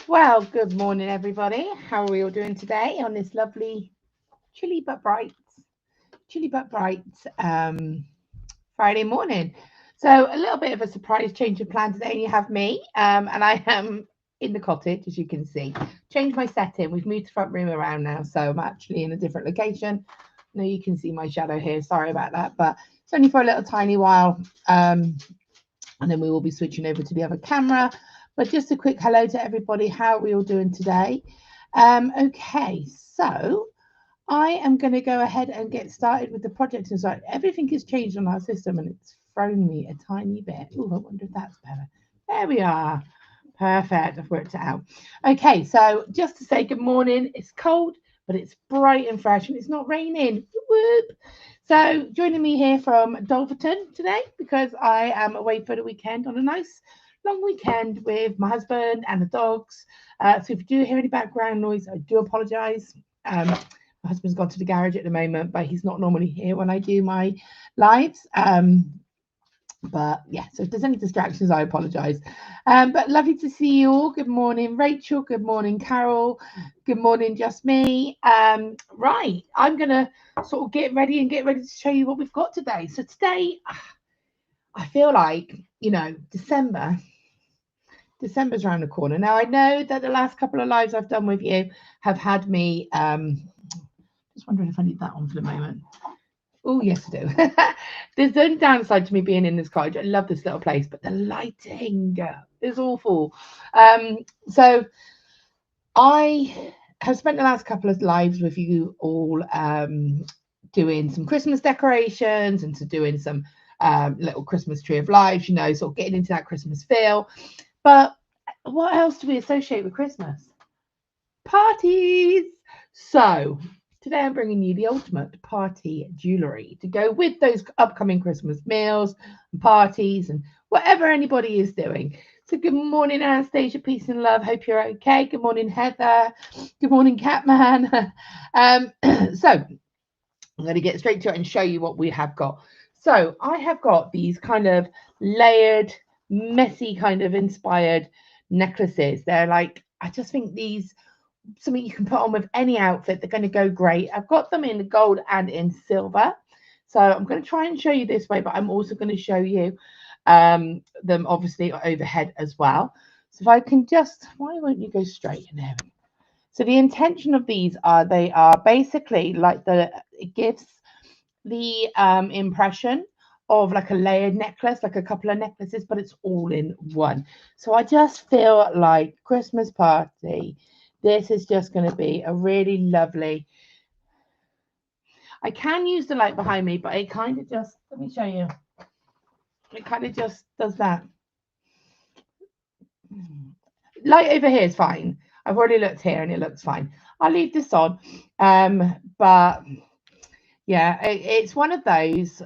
Well, good morning, everybody. How are we all doing today on this lovely chilly but bright, chilly but bright Friday morning? So, a little bit of a surprise change of plan today. You have me, and I am in the cottage, as you can see. Changed my setting. We've moved the front room around now, so I'm actually in a different location. Now you can see my shadow here. Sorry about that, but it's only for a little tiny while. And then we will be switching over to the other camera. But just a quick hello to everybody. How are we all doing today? Okay, so I am going to go ahead and get started with the project. And so everything has changed on our system and it's thrown me a tiny bit. Oh, I wonder if that's better. There we are. Perfect. I've worked it out. Okay, so just to say good morning. It's cold, but it's bright and fresh and it's not raining. Whoop. So joining me here from Dolverton today because I am away for the weekend on a nice long weekend with my husband and the dogs. So if you do hear any background noise, I do apologise. My husband's gone to the garage at the moment, but he's not normally here when I do my lives. But yeah, so if there's any distractions, I apologise. But lovely to see you all. Good morning, Rachel. Good morning, Carol. Good morning, just me. Right, I'm gonna sort of get ready to show you what we've got today. So today, I feel like December's around the corner. Now I know that the last couple of lives I've done with you have had me. Just wondering if I need that on for the moment. Oh, yes, I do. There's the only downside to me being in this cottage. I love this little place, but the lighting is awful. So I have spent the last couple of lives with you all doing some Christmas decorations and doing some little Christmas tree of life, sort of getting into that Christmas feel. But what else do we associate with Christmas? Parties. So today I'm bringing you the ultimate party jewellery to go with those upcoming Christmas meals and parties and whatever anybody is doing. So good morning, Anastasia, peace and love. Hope you're okay. Good morning, Heather. Good morning, Catman. So I'm going to get straight to it and show you what we have got. So I have got these kind of layered, messy kind of inspired necklaces. They're like, I just think these something you can put on with any outfit. They're going to go great. I've got them in gold and in silver. So I'm going to try and show you this way, but I'm also going to show you them obviously overhead as well. So if I can just, why won't you go straight in there? So the intention of these they are basically like it gives the impression of like a layered necklace, like a couple of necklaces, but it's all in one. So I just feel like Christmas party. This is just going to be a really lovely. I can use the light behind me, but it kind of just, let me show you. It kind of just does that. Light over here is fine. I've already looked here and it looks fine. I'll leave this on. But yeah, it's one of those.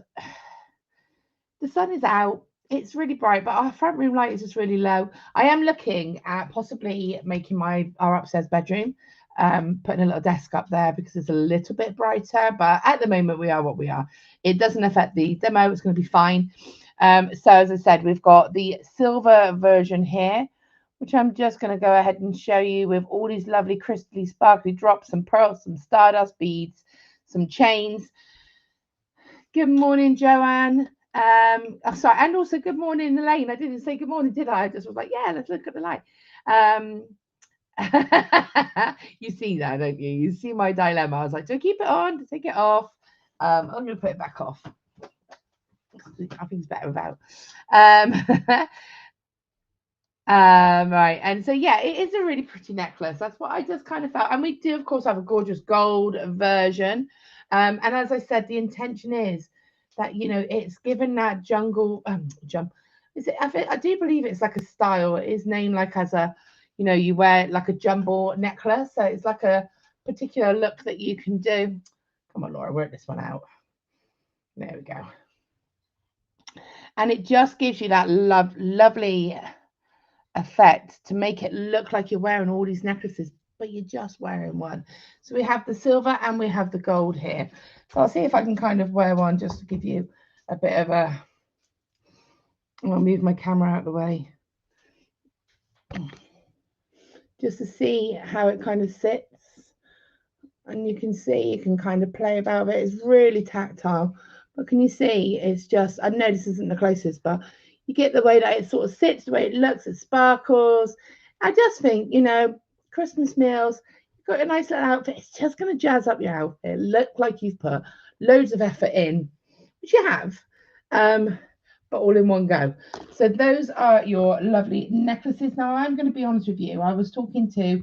The sun is out. It's really bright, but our front room light is just really low. I am looking at possibly making our upstairs bedroom, putting a little desk up there because it's a little bit brighter. But at the moment, we are what we are. It doesn't affect the demo. It's going to be fine. So as I said, we've got the silver version here, which I'm just going to go ahead and show you with all these lovely crystally sparkly drops, some pearls, some stardust beads, some chains. Good morning, Joanne. Sorry, and also good morning, Elaine. I didn't say good morning, did I? I just was like, yeah, let's look at the light. You see that, don't you? You see my dilemma. I was like, do I keep it on? Do I take it off? I'm going to put it back off. I think it's better without. Right, and so yeah, it is a really pretty necklace. That's what I just kind of felt. And we do, of course, have a gorgeous gold version. And as I said, the intention is that it's given that jungle jump. Is it? I do believe it's like a style. It is named like as a, you wear like a jumbo necklace. So it's like a particular look that you can do. Come on, Laura, work this one out. There we go. And it just gives you that lovely effect to make it look like you're wearing all these necklaces, but you're just wearing one. So we have the silver and we have the gold here. So I'll see if I can kind of wear one just to give you a bit of a. I'll move my camera out of the way just to see how it kind of sits. And you can see, you can kind of play about it. It's really tactile. But can you see, it's just, I know this isn't the closest, but you get the way that it sort of sits, the way it looks, it sparkles. I just think, you know, Christmas meals, you've got a nice little outfit. It's just going to jazz up your outfit. Look like you've put loads of effort in, which you have, but all in one go. So those are your lovely necklaces. Now, I'm going to be honest with you. I was talking to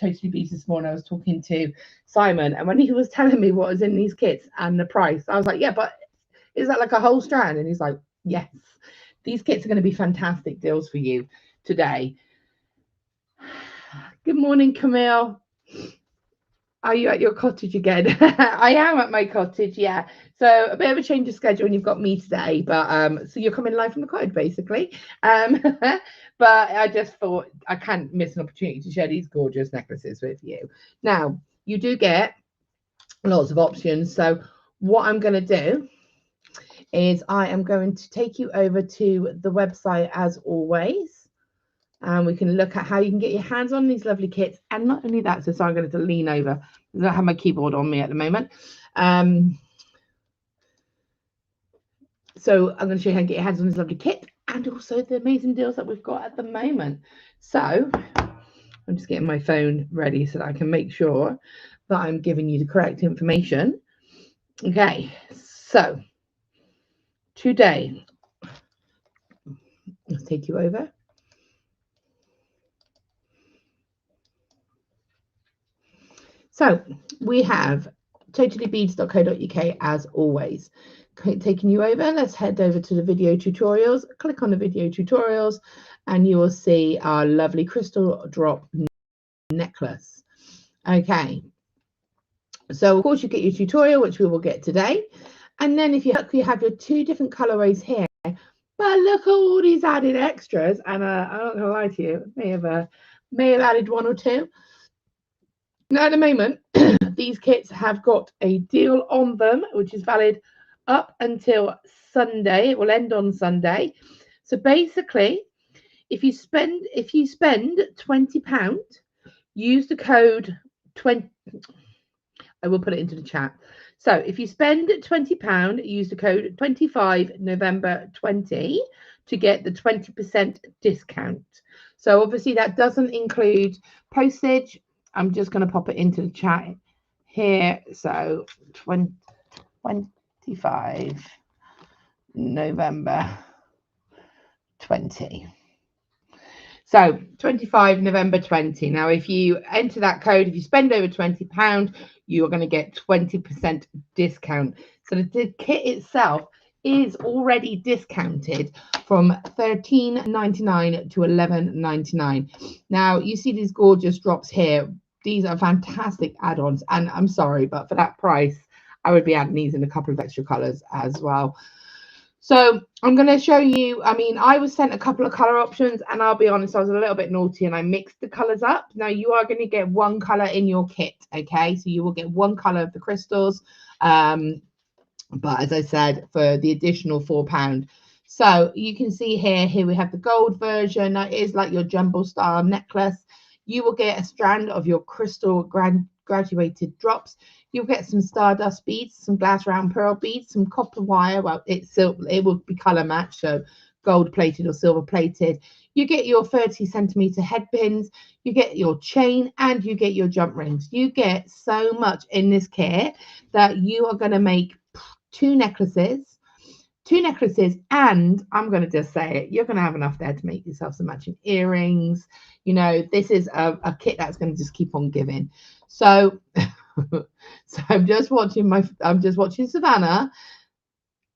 Totally Beads this morning. I was talking to Simon, and when he was telling me what was in these kits and the price, I was like, yeah, but is that like a whole strand? And he's like, yes, these kits are going to be fantastic deals for you today. Good morning, Camille. Are you at your cottage again? I am at my cottage, yeah. So a bit of a change of schedule when you've got me today, but so you're coming live from the cottage basically. But I just thought I can't miss an opportunity to share these gorgeous necklaces with you. Now, you do get lots of options. So what I'm going to do is I am going to take you over to the website as always. And we can look at how you can get your hands on these lovely kits. And not only that, so I'm going to lean over because I have my keyboard on me at the moment. So I'm going to show you how to get your hands on this lovely kit and also the amazing deals that we've got at the moment. So I'm just getting my phone ready so that I can make sure that I'm giving you the correct information. Okay, so today, let's take you over. So we have totallybeads.co.uk as always. Taking you over, let's head over to the video tutorials. Click on the video tutorials and you will see our lovely crystal drop necklace. Okay, so of course you get your tutorial, which we will get today. And then if you look, you have your two different colorways here. But look at all these added extras. And I'm not going to lie to you, may have added one or two. Now, at the moment, these kits have got a deal on them, which is valid up until Sunday. It will end on Sunday. So basically, if you spend £20, use the code 20. I will put it into the chat. So if you spend £20, use the code 25November20 to get the 20% discount. So obviously that doesn't include postage. I'm just going to pop it into the chat here. So 25 November 20. So 25 November 20. Now, if you enter that code, if you spend over £20, you are going to get 20% discount. So the kit itself is already discounted from $13.99 to $11.99. Now, you see these gorgeous drops here. These are fantastic add-ons. And I'm sorry, but for that price, I would be adding these in a couple of extra colors as well. So I'm going to show you, I mean, I was sent a couple of color options and I'll be honest, I was a little bit naughty and I mixed the colors up. Now you are going to get one color in your kit. Okay. So you will get one color of the crystals. But as I said, for the additional £4. So you can see here we have the gold version. That is like your jumbo style necklace. You will get a strand of your crystal graduated drops. You'll get some stardust beads, some glass round pearl beads, some copper wire. Well, it will be color matched, so gold plated or silver plated. You get your 30cm headpins, you get your chain, and you get your jump rings. You get so much in this kit that you are going to make two necklaces, and I'm going to just say it, you're going to have enough there to make yourself some matching earrings. You know, this is a kit that's going to just keep on giving. So so I'm just watching Savannah,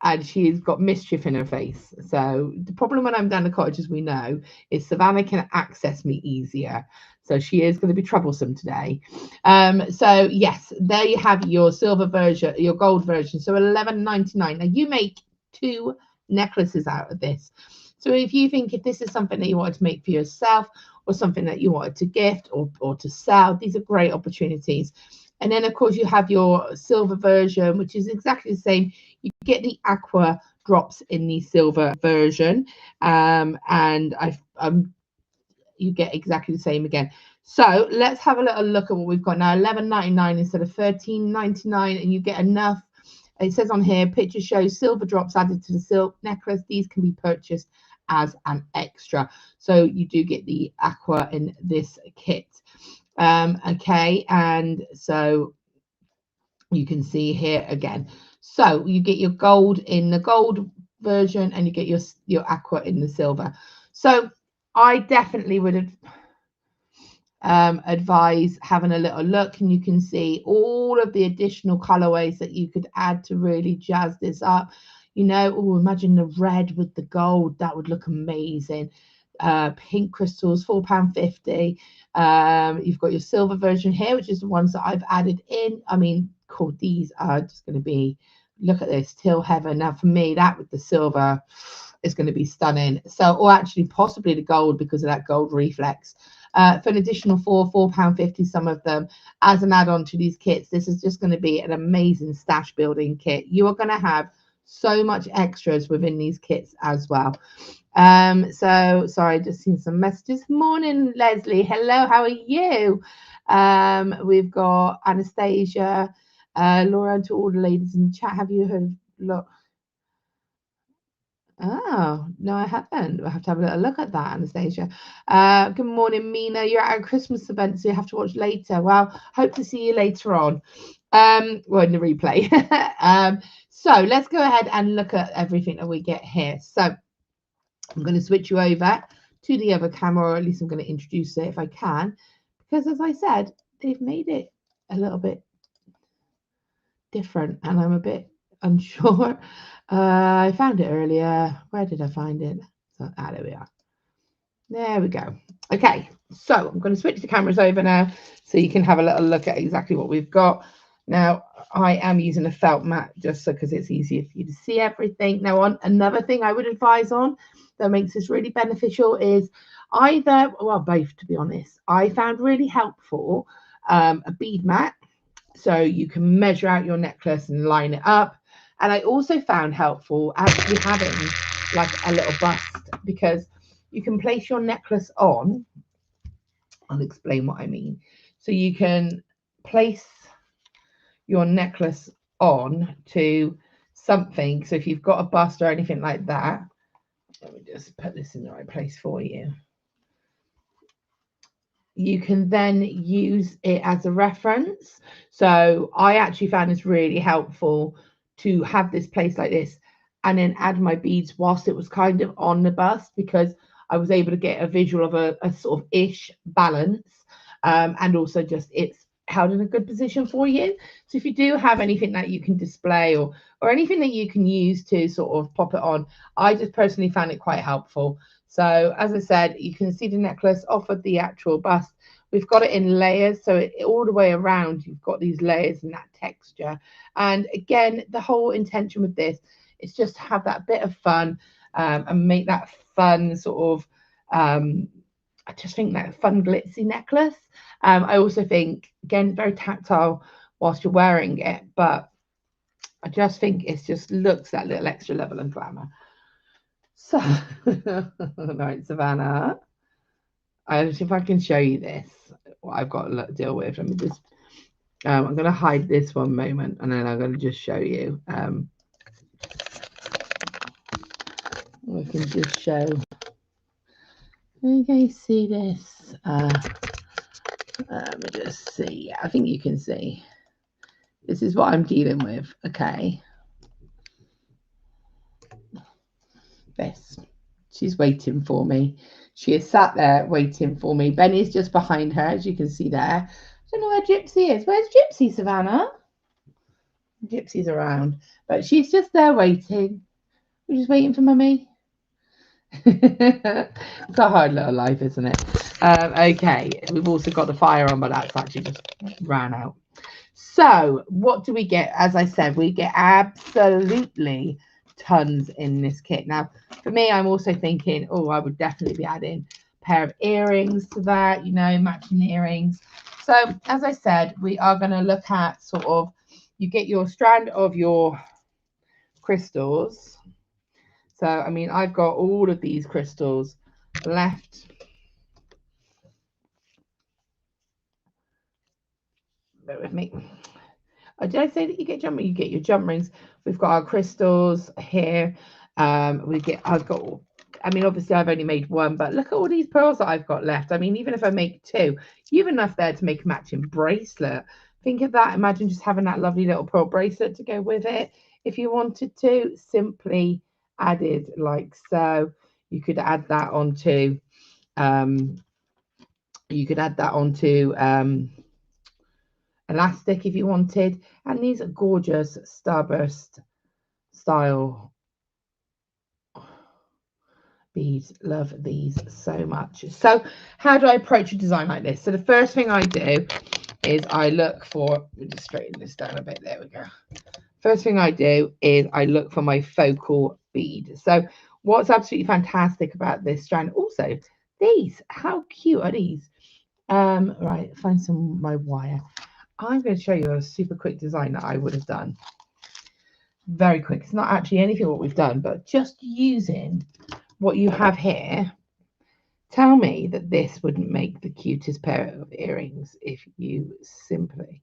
and she's got mischief in her face. So the problem when I'm down the cottage, as we know, is Savannah can access me easier. So she is going to be troublesome today. So yes, there you have your silver version, your gold version. So $11.99. Now you make two necklaces out of this. So if you think if this is something that you wanted to make for yourself or something that you wanted to gift or to sell, these are great opportunities. And then, of course, you have your silver version, which is exactly the same. You get the aqua drops in the silver version. And you get exactly the same again. So let's have a little look at what we've got now. $11.99 instead of $13.99, and you get enough. It says on here, picture shows silver drops added to the silk necklace. These can be purchased as an extra. So you do get the aqua in this kit. Okay, and so you can see here again. So you get your gold in the gold version, and you get your aqua in the silver. So I definitely would advise having a little look, and you can see all of the additional colorways that you could add to really jazz this up. You know, oh, imagine the red with the gold. That would look amazing. Pink crystals, £4.50. You've got your silver version here, which is the ones that I've added in. I mean, cool, these are just going to be, look at this, till heaven. Now for me, that with the silver is going to be stunning. So, or actually possibly the gold, because of that gold reflex. For an additional £4.50, some of them as an add-on to these kits. This is just going to be an amazing stash building kit. You are going to have so much extras within these kits as well. So sorry, just seen some messages. Morning, Leslie. Hello, how are you? We've got Anastasia, Laura, to all the ladies in the chat. Have you heard? Look. Oh, no, I haven't. We'll have to have a little look at that, Anastasia. Good morning, Mina. You're at a Christmas event, so you have to watch later. Well, hope to see you later on. Well, in the replay. So let's go ahead and look at everything that we get here. So I'm going to switch you over to the other camera, or at least I'm going to introduce it if I can, because as I said, they've made it a little bit different, and I'm a bit unsure. I found it earlier. Where did I find it? So, there we are. There we go. Okay, so I'm going to switch the cameras over now so you can have a little look at exactly what we've got. Now, I am using a felt mat just so because it's easier for you to see everything. Now, on another thing I would advise on that makes this really beneficial is either, well, both, to be honest. I found really helpful a bead mat, so you can measure out your necklace and line it up. And I also found helpful actually having like a little bust, because you can place your necklace on. I'll explain what I mean. So you can place your necklace on to something. So if you've got a bust or anything like that, let me just put this in the right place for you. You can then use it as a reference. So I actually found this really helpful to have this place like this and then add my beads whilst it was kind of on the bust, because I was able to get a visual of a sort of ish balance, and also just it's held in a good position for you. So if you do have anything that you can display or anything that you can use to sort of pop it on, I just personally found it quite helpful. So as I said, you can see the necklace off of the actual bust. We've got it in layers, so all the way around you've got these layers and that texture. And again, the whole intention with this is just to have that bit of fun, and make that fun sort of, I just think that fun glitzy necklace. I also think, again, very tactile whilst you're wearing it, but I just think it just looks that little extra level of glamour. So, right, Savannah, I see if I can show you this, what I've got to deal with. Let me just, I'm going to hide this one moment, and then I'm going to just show you. We can just show. Okay, see this. Let me just see. Yeah, I think you can see. This is what I'm dealing with. Okay. This. She's waiting for me. She is sat there waiting for me. Benny's just behind her, as you can see there. I don't know where Gypsy is. Where's Gypsy, Savannah? Gypsy's around, but she's just there waiting. We're just waiting for Mummy. It's a hard little life, isn't it? Okay, we've also got the fire on, but that's actually just ran out. So what do we get? As I said, we get absolutely tons in this kit. Now, for me, I'm also thinking, oh, I would definitely be adding a pair of earrings to that, you know, matching earrings. So as I said, we are going to look at sort of, you get your strand of your crystals. So, I mean, I've got all of these crystals left bear with me. Did I say that you get jump? You get your jump rings. We've got our crystals here. I've got. I mean, obviously, I've only made one, but look at all these pearls that I've got left. I mean, even if I make two, you've enough there to make a matching bracelet. Think of that. Imagine just having that lovely little pearl bracelet to go with it. If you wanted to, simply added like so. You could add that onto. You could add that onto elastic if you wanted, and these are gorgeous starburst style beads. Love these so much. So how do I approach a design like this? So the first thing I do is I look for, just straighten this down a bit, there we go. First thing I do is I look for my focal bead. So what's absolutely fantastic about this strand, also these, how cute are these? Right, find some my wire. I'm going to show you a super quick design that I would have done. Very quick. It's not actually anything what we've done, but just using what you have here. Tell me that this wouldn't make the cutest pair of earrings if you simply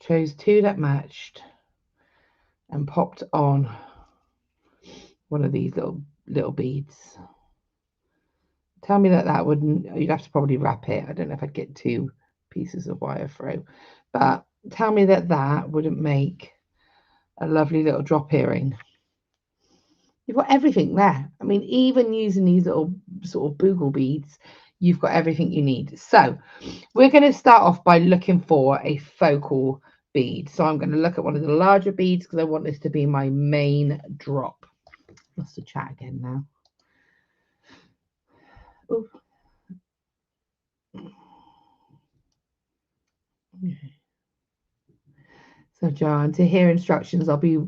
chose two that matched and popped on one of these little beads. Tell me that that wouldn't, you'd have to probably wrap it. I don't know if I'd get two pieces of wire through, but tell me that that wouldn't make a lovely little drop earring. You've got everything there. I mean, even using these little sort of boogle beads, you've got everything you need. So we're going to start off by looking for a focal bead. So I'm going to look at one of the larger beads because I want this to be my main drop. Lost the chat again now. Ooh. So John, to hear instructions, I'll be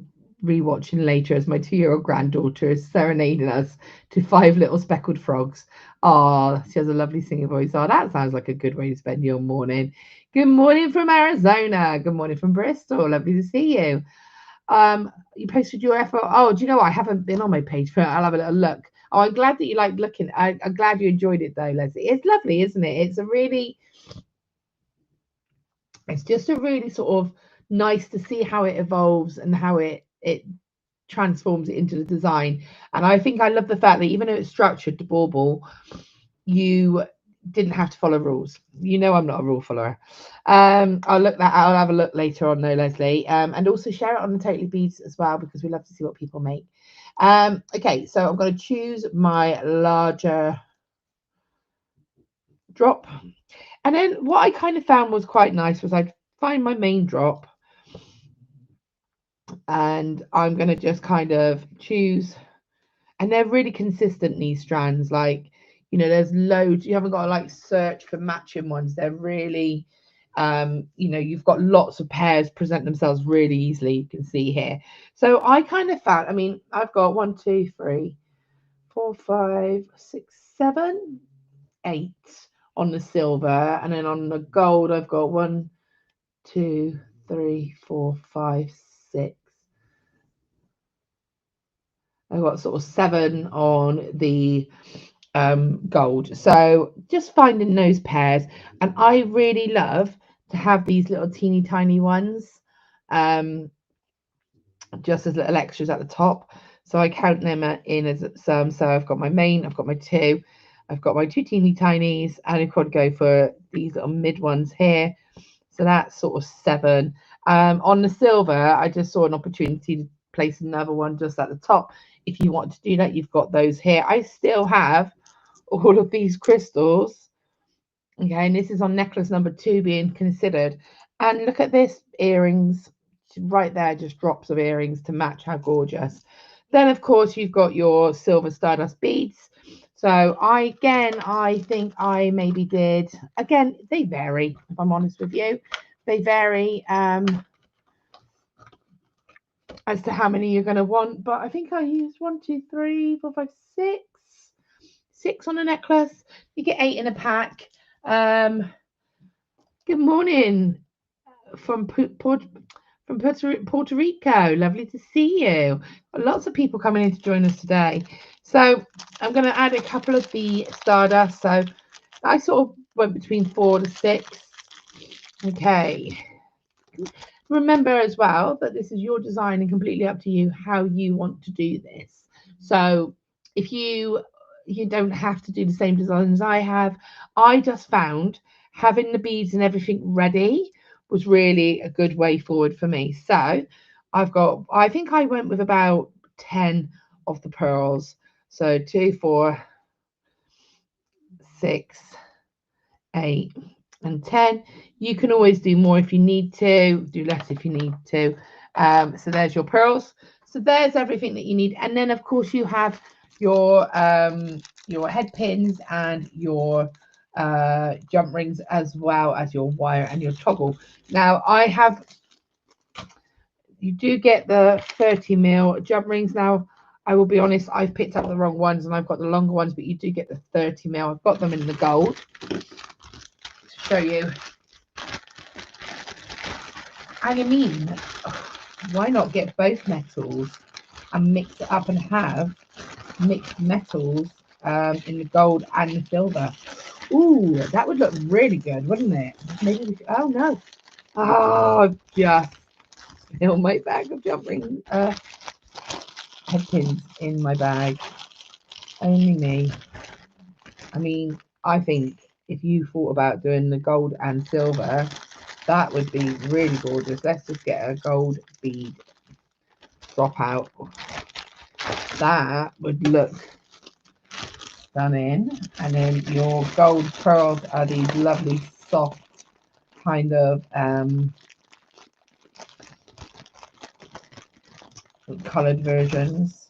rewatching later as my 2-year-old granddaughter is serenading us to 5 little speckled frogs. Oh, she has a lovely singing voice. Oh, that sounds like a good way to spend your morning. Good morning from Arizona. Good morning from Bristol. Lovely to see you. You posted your effort. Oh, do you know what? I haven't been on my page, but I'll have a little look. Oh, I'm glad that you like looking. I'm glad you enjoyed it though, Leslie. It's lovely, isn't it? It's just a really sort of nice to see how it evolves and how it transforms it into the design. And I think I love the fact that even though it's structured to bauble, you didn't have to follow rules. You know, I'm not a rule follower. I'll have a look later on though, Leslie, and also share it on the Totally Beads as well, because we love to see what people make. Okay, so I'm going to choose my larger drop, and then what I kind of found was quite nice was I'd find my main drop, and I'm going to just kind of choose, and they're really consistent, these strands. Like, you know, there's loads. You haven't got to like search for matching ones. They're really, you know, you've got lots of pairs present themselves really easily. You can see here. So I kind of found, I mean, I've got 1, 2, 3, 4, 5, 6, 7, 8 on the silver, and then on the gold I've got 1, 2, 3, 4, 5, 6. I've got sort of 7 on the gold. So just finding those pairs, and I really love to have these little teeny tiny ones just as little extras at the top. So I count them in as some. So I've got my main, I've got my 2, I've got my 2 teeny tinies, and I've got to go for these little mid ones here. So that's sort of 7. On the silver, I just saw an opportunity to place another one just at the top. If you want to do that, you've got those here. I still have all of these crystals. Okay, and this is on necklace number 2 being considered. And look at this, earrings right there, just drops of earrings to match. How gorgeous. Then of course you've got your silver Stardust beads. So I think I maybe did, again, they vary, if I'm honest with you. They vary as to how many you're going to want, but I think I used 1, 2, 3, 4, 5, 6 on a necklace. You get 8 in a pack. Good morning from Puerto Rico. Lovely to see you. Lots of people coming in to join us today. So I'm going to add a couple of the Stardust. So I sort of went between 4 to 6. Okay. Remember as well that this is your design and completely up to you how you want to do this. So if you don't have to do the same design as I have, I just found having the beads and everything ready was really a good way forward for me. So I think I went with about 10 of the pearls. So 2, 4, 6, 8, and 10. You can always do more if you need to, do less if you need to. So there's your pearls. So there's everything that you need. And then of course you have your head pins and your jump rings, as well as your wire and your toggle. Now you do get the 30mm jump rings. Now I will be honest, I've picked up the wrong ones and I've got the longer ones, but you do get the 30mm. I've got them in the gold to show you. And I mean, why not get both metals and mix it up and have mixed metals in the gold and the silver? Ooh, that would look really good, wouldn't it? Maybe we should, oh no. Oh, I've just filled my bag of jump ring head pins in my bag. Only me. I mean, I think if you thought about doing the gold and silver, that would be really gorgeous. Let's just get a gold bead drop out. That would look stunning. And then your gold pearls are these lovely soft kind of coloured versions.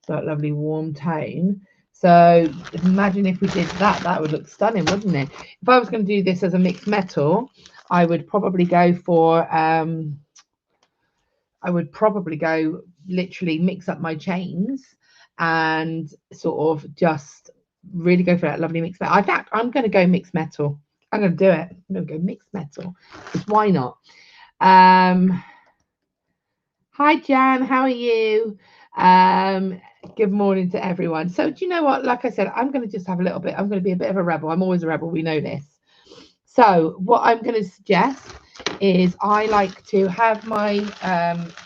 So that lovely warm tone. So imagine if we did that, that would look stunning, wouldn't it? If I was going to do this as a mixed metal, I would probably go for literally mix up my chains and sort of just really go for that lovely mixed metal. In fact, I'm going to go mixed metal. I'm going to do it. I'm going to go mixed metal. Because why not? Hi, Jan. How are you? Good morning to everyone. So do you know what? Like I said, I'm going to just have a little bit. I'm going to be a bit of a rebel. I'm always a rebel. We know this. So what I'm going to suggest is I like to have my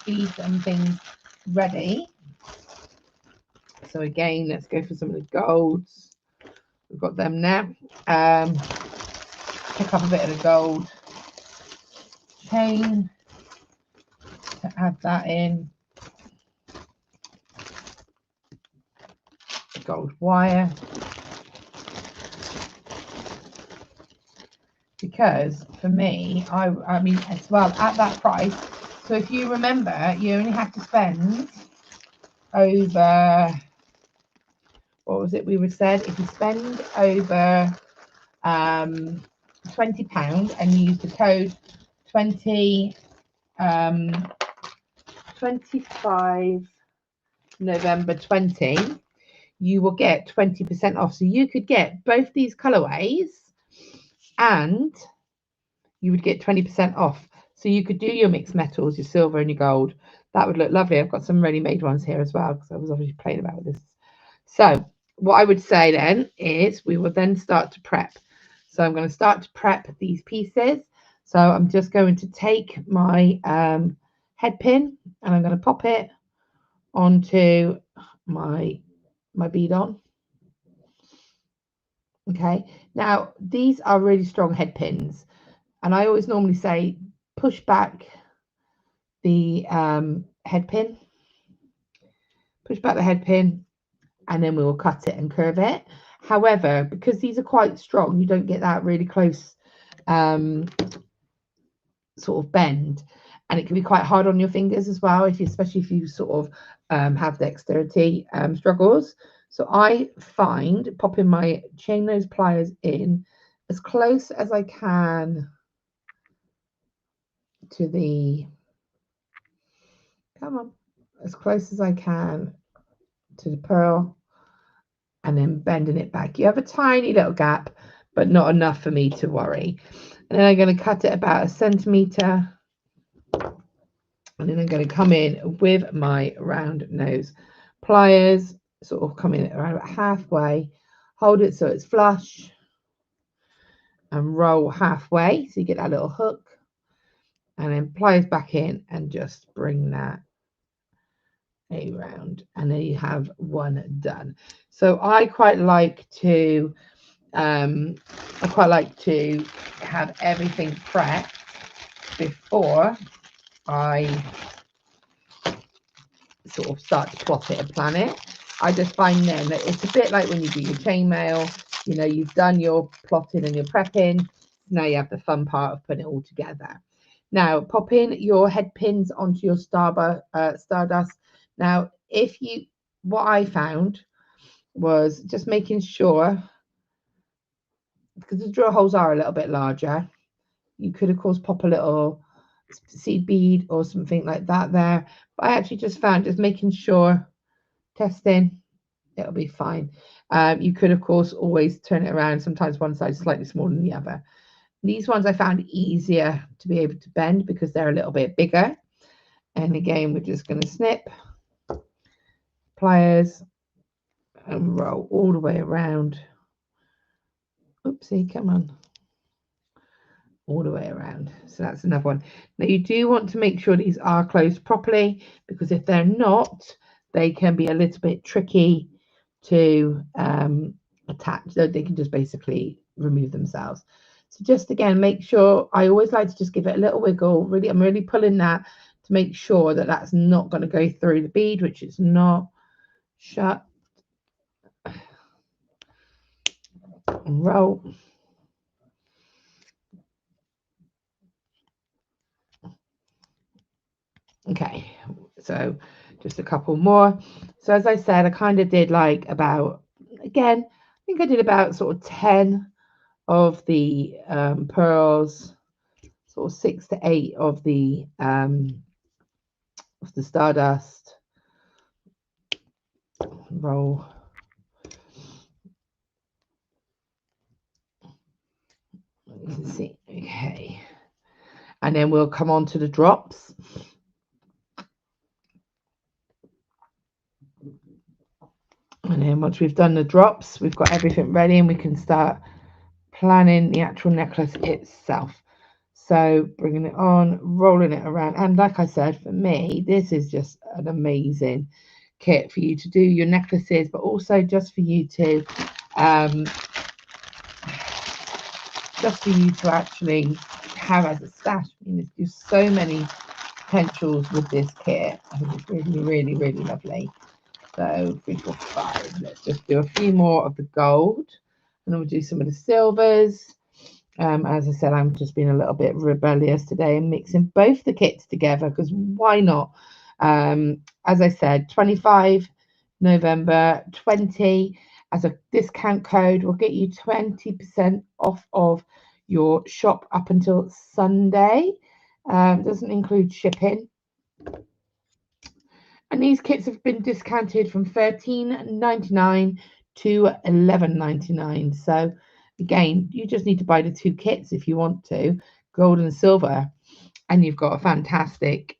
beads and things ready. So again, let's go for some of the golds. We've got them now. Pick up a bit of the gold chain to add that in. Gold wire. Because for me, I mean, as well, at that price, so if you remember, you only have to spend over, what was it we were said, if you spend over £20 and use the code 25 November 20, you will get 20% off. So you could get both these colorways and you would get 20% off. So you could do your mixed metals, your silver and your gold. That would look lovely. I've got some ready-made ones here as well because I was obviously playing about with this. So what I would say then is we will then start to prep. So I'm going to start to prep these pieces. So I'm just going to take my head pin and I'm going to pop it onto my bead on. Okay, now these are really strong head pins. And I always normally say push back the head pin, and then we will cut it and curve it. However, because these are quite strong, you don't get that really close sort of bend, and it can be quite hard on your fingers as well, especially if you sort of have dexterity struggles. So I find popping my chain nose pliers in as close as I can to the, as close as I can to the pearl, and then bending it back. You have a tiny little gap, but not enough for me to worry. And then I'm going to cut it about 1 centimeter, and then I'm going to come in with my round nose pliers, sort of come in around about halfway, hold it so it's flush, and roll halfway, so you get that little hook, and then pliers back in and just bring that around, and then you have one done. So I quite like to have everything prepped before I sort of start to plot it and plan it. I just find then that it's a bit like when you do your chainmail, you know, you've done your plotting and your prepping. Now you have the fun part of putting it all together. Now pop in your head pins onto your Stardust. Now, what I found was just making sure, because the drill holes are a little bit larger, you could of course pop a little seed bead or something like that there. But I actually just found just making sure, testing, it'll be fine. You could of course always turn it around. Sometimes one side is slightly smaller than the other. These ones I found easier to be able to bend because they're a little bit bigger. And again, we're just going to snip, pliers, and roll all the way around. Oopsie, come on. All the way around. So that's another one. Now you do want to make sure these are closed properly, because if they're not, they can be a little bit tricky to attach. So they can just basically remove themselves. So just again, make sure, I always like to just give it a little wiggle. Really, I'm really pulling that to make sure that that's not going to go through the bead, which is not. Shut and roll. Okay, so just a couple more. So as I said, I kind of did like about, again, I think I did about sort of 10 of the pearls, sort of 6 to 8 of the Stardust. Roll. You can see, okay. And then we'll come on to the drops. And then once we've done the drops, we've got everything ready and we can start planning the actual necklace itself. So bringing it on, rolling it around. And like I said, for me, this is just an amazing kit for you to do your necklaces, but also just for you to actually have as a stash. I mean, there's just so many potentials with this kit. I think it's really, really, really lovely. So 3, 4, 5. Let's just do a few more of the gold, and then we'll do some of the silvers. As I said, I'm just being a little bit rebellious today and mixing both the kits together, because why not? As I said, 25 November 20 as a discount code will get you 20% off of your shop up until Sunday. Doesn't include shipping. And these kits have been discounted from $13.99 to $11.99. So again, you just need to buy the 2 kits if you want to, gold and silver, and you've got a fantastic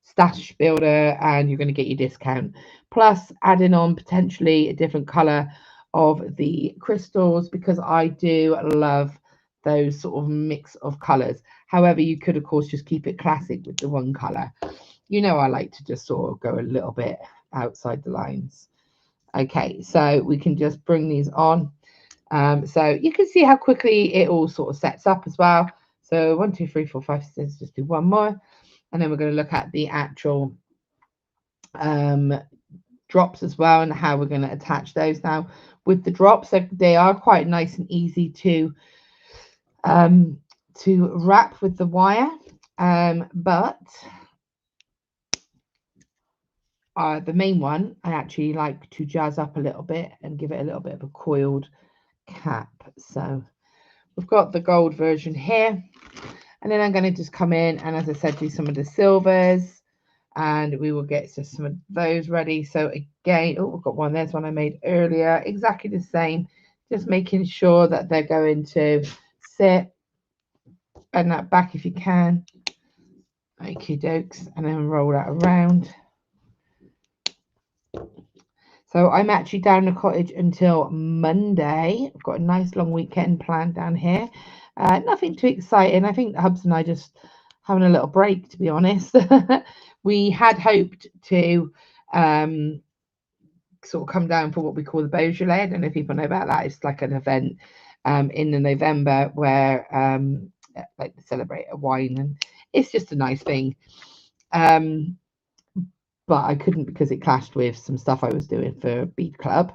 stash builder, and you're going to get your discount. Plus adding on potentially a different color of the crystals, because I do love those sort of mix of colors. However, you could of course just keep it classic with the one color. You know, I like to just sort of go a little bit outside the lines. Okay, so we can just bring these on. So you can see how quickly it all sort of sets up as well. So 1, 2, 3, 4, 5, 6, let's just do one more. And then we're going to look at the actual drops as well, and how we're going to attach those. Now with the drops, they are quite nice and easy to wrap with the wire, but the main one I actually like to jazz up a little bit and give it a little bit of a coiled cap. So we've got the gold version here, and then I'm going to just come in and, as I said, do some of the silvers, and we will get some of those ready. So again, oh, we've got one. There's one I made earlier, exactly the same, just making sure that they're going to sit, bend that back if you can. Okie dokes, and then roll that around. So I'm actually down the cottage until Monday. I've got a nice long weekend planned down here. Nothing too exciting. I think Hubs and I just having a little break, to be honest. We had hoped to sort of come down for what we call the Beaujolais. I don't know if people know about that. It's like an event in the November where like they celebrate a wine, and it's just a nice thing. But I couldn't because it clashed with some stuff I was doing for Bead Club.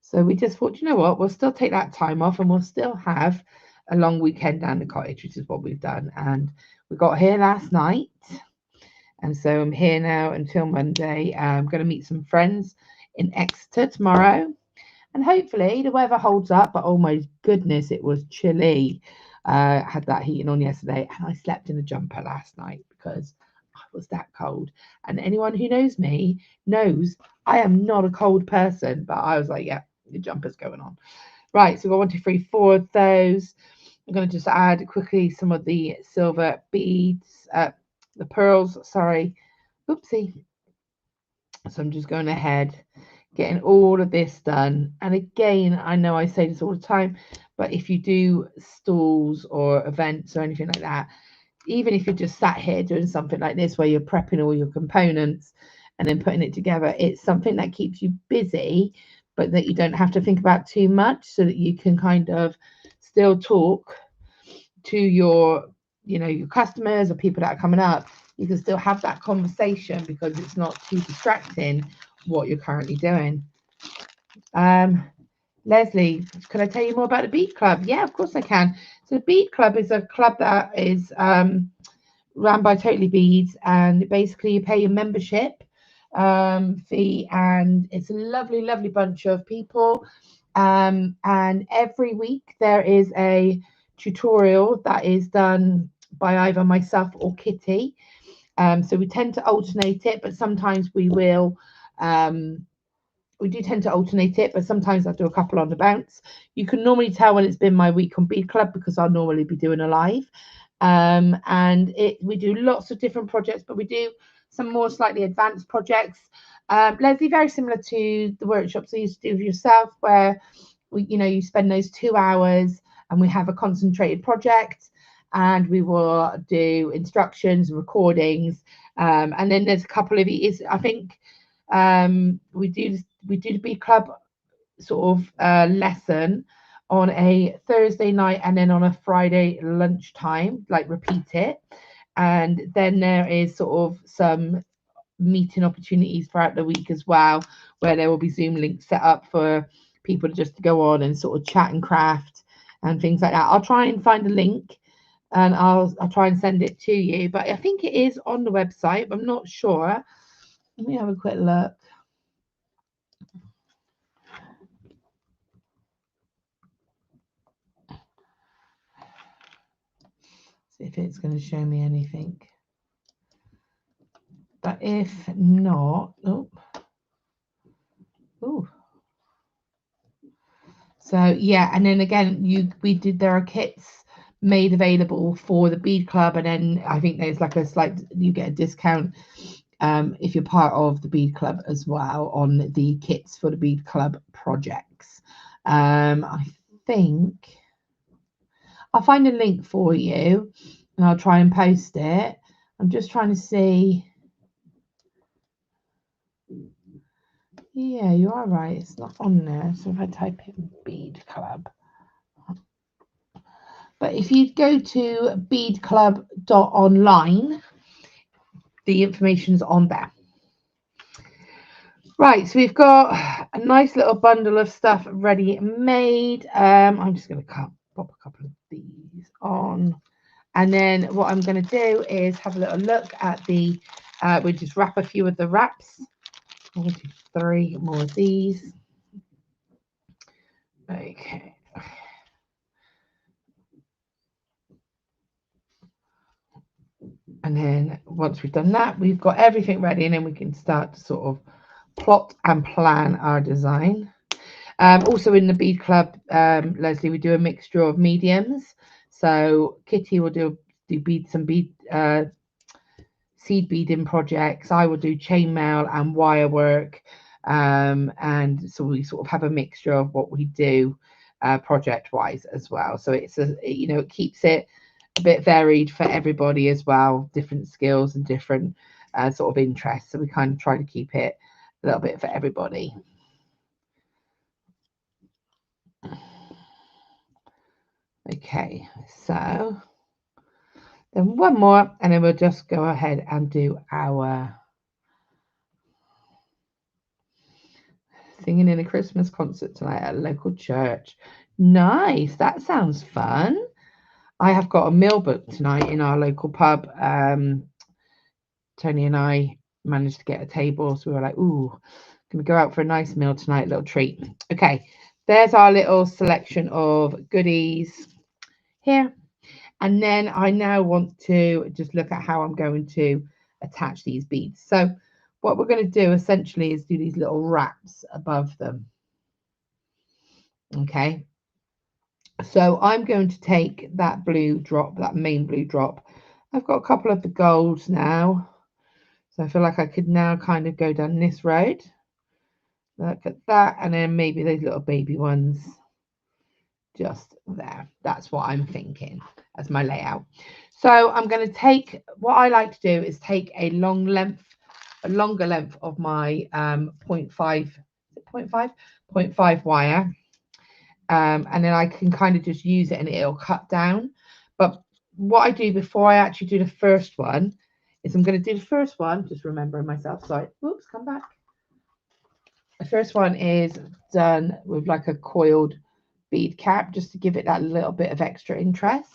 So we just thought, you know what, we'll still take that time off and we'll still have a long weekend down the cottage, which is what we've done. And we got here last night. And so I'm here now until Monday. I'm going to meet some friends in Exeter tomorrow. And hopefully the weather holds up. But oh my goodness, it was chilly. Had that heating on yesterday. And I slept in a jumper last night because I was that cold. And anyone who knows me knows I am not a cold person. But I was like, yeah, the jumper's going on. Right, so we've got 1, 2, 3, 4 of those. I'm going to just add quickly some of the silver beads, the pearls, sorry. Oopsie. So I'm just going ahead, getting all of this done. And again, I know I say this all the time, but if you do stalls or events or anything like that, even if you're just sat here doing something like this where you're prepping all your components and then putting it together, it's something that keeps you busy, but that you don't have to think about too much, so that you can kind of still talk to your, you know, your customers or people that are coming up. You can still have that conversation because it's not too distracting what you're currently doing. Leslie, could I tell you more about the Bead Club? Yeah, of course I can. So the Bead Club is a club that is run by Totally Beads, and basically you pay your membership fee, and it's a lovely, lovely bunch of people. And every week there is a tutorial that is done by either myself or Kitty. So we tend to alternate it, but sometimes we will. We do tend to alternate it, but sometimes I do a couple on the bounce. You can normally tell when it's been my week on Bead Club because I'll normally be doing a live. And we do lots of different projects, but we do some more slightly advanced projects. Leslie, very similar to the workshops you used to do with yourself, where you spend those 2 hours and we have a concentrated project, and we will do instructions and recordings. And then there's a couple of I think we do the Bead Club sort of lesson on a Thursday night and then on a Friday lunchtime, like repeat it. And then there is sort of some meeting opportunities throughout the week as well, where there will be Zoom links set up for people just to go on and sort of chat and craft and things like that. I'll try and find a link and I'll try and send it to you, but I think it is on the website, but I'm not sure. Let me have a quick look. See if it's going to show me anything. But if not, oh. So yeah, and then again, there are kits made available for the Bead Club, and then I think there's like you get a discount if you're part of the Bead Club as well on the kits for the Bead Club projects. I think I'll find a link for you and I'll try and post it. I'm just trying to see. Yeah, you are right. It's not on there. So if I type in Bead Club. But if you go to beadclub.online, the information's on there. Right, so we've got a nice little bundle of stuff ready made. I'm just going to pop a couple of these on. And then what I'm going to do is have a little look at we'll just wrap a few of the wraps. 1, 2, 3 more of these. Okay. And then once we've done that, we've got everything ready, and then we can start to sort of plot and plan our design. Also in the Bead Club, Leslie, we do a mixture of mediums. So Kitty will do some seed beading projects. I will do chainmail and wire work. and so we sort of have a mixture of what we do project wise as well. So it's it keeps it a bit varied for everybody as well, different skills and different sort of interests. So we kind of try to keep it a little bit for everybody. Okay, so then one more, and then we'll just go ahead and do our singing in a Christmas concert tonight at a local church. Nice, that sounds fun. I have got a meal booked tonight in our local pub. Tony and I managed to get a table, so we were like, ooh, gonna go out for a nice meal tonight, little treat. Okay, there's our little selection of goodies here. And then I now want to just look at how I'm going to attach these beads. So what we're going to do essentially is do these little wraps above them. Okay. So I'm going to take that blue drop, that main blue drop. I've got a couple of the golds now. So I feel like I could now kind of go down this road. Look at that. And then maybe those little baby ones just there. That's what I'm thinking as my layout. So I'm going to take, what I like to do is take a longer length of my 0.5 wire, and then I can kind of just use it and it'll cut down. But what I do before I actually do the first one is I'm going to do the first one, just remembering myself, sorry, oops, come back. The first one is done with like a coiled bead cap, just to give it that little bit of extra interest.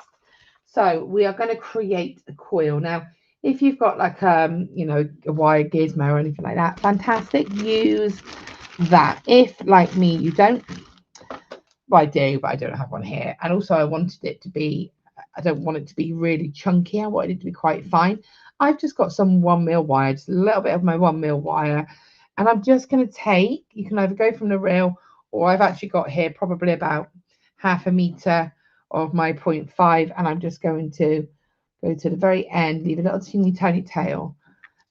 So we are going to create a coil. Now, if you've got like a wire gizmo or anything like that, fantastic, use that. If like me you don't, well, I do, but I don't have one here. And also I wanted it to be, I don't want it to be really chunky, I wanted it to be quite fine. I've just got some 1mm wire, just a little bit of my 1mm wire, and I'm just going to take, you can either go from the reel, or I've actually got here probably about 1/2 meter of my 0.5, and I'm just going to go to the very end, leave a little teeny tiny tail,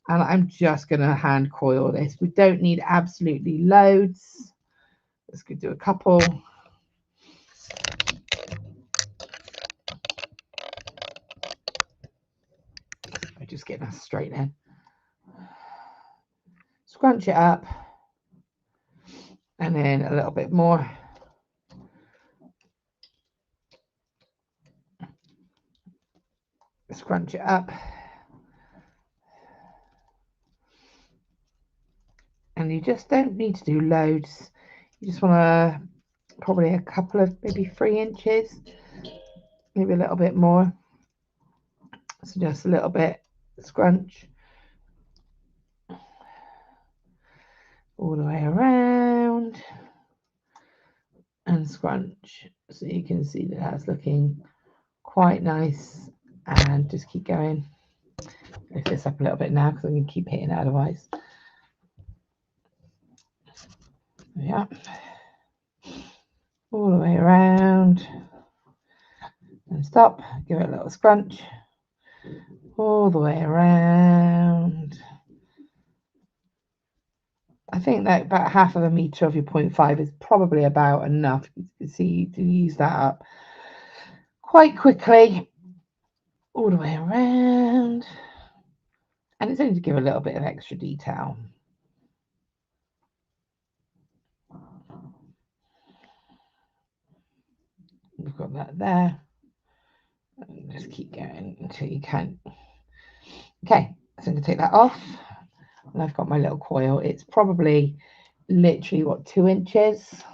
and I'm just going to hand coil this. We don't need absolutely loads. Let's go do a couple. I'm just getting that straight then. Scrunch it up, and then a little bit more. Scrunch it up, and you just don't need to do loads. You just want to probably a couple of maybe 3 inches, maybe a little bit more. So just a little bit scrunch all the way around and scrunch, so you can see that that's looking quite nice. And just keep going. Lift this up a little bit now because I'm going to keep hitting it otherwise. Yeah, all the way around and stop. Give it a little scrunch all the way around. I think that about 1/2 meter of your 0.5 is probably about enough. You can see to use that up quite quickly all the way around, and it's only to give a little bit of extra detail. We've got that there. And just keep going until you can. Okay, so I'm going to take that off, and I've got my little coil. It's probably literally what, 2 inches?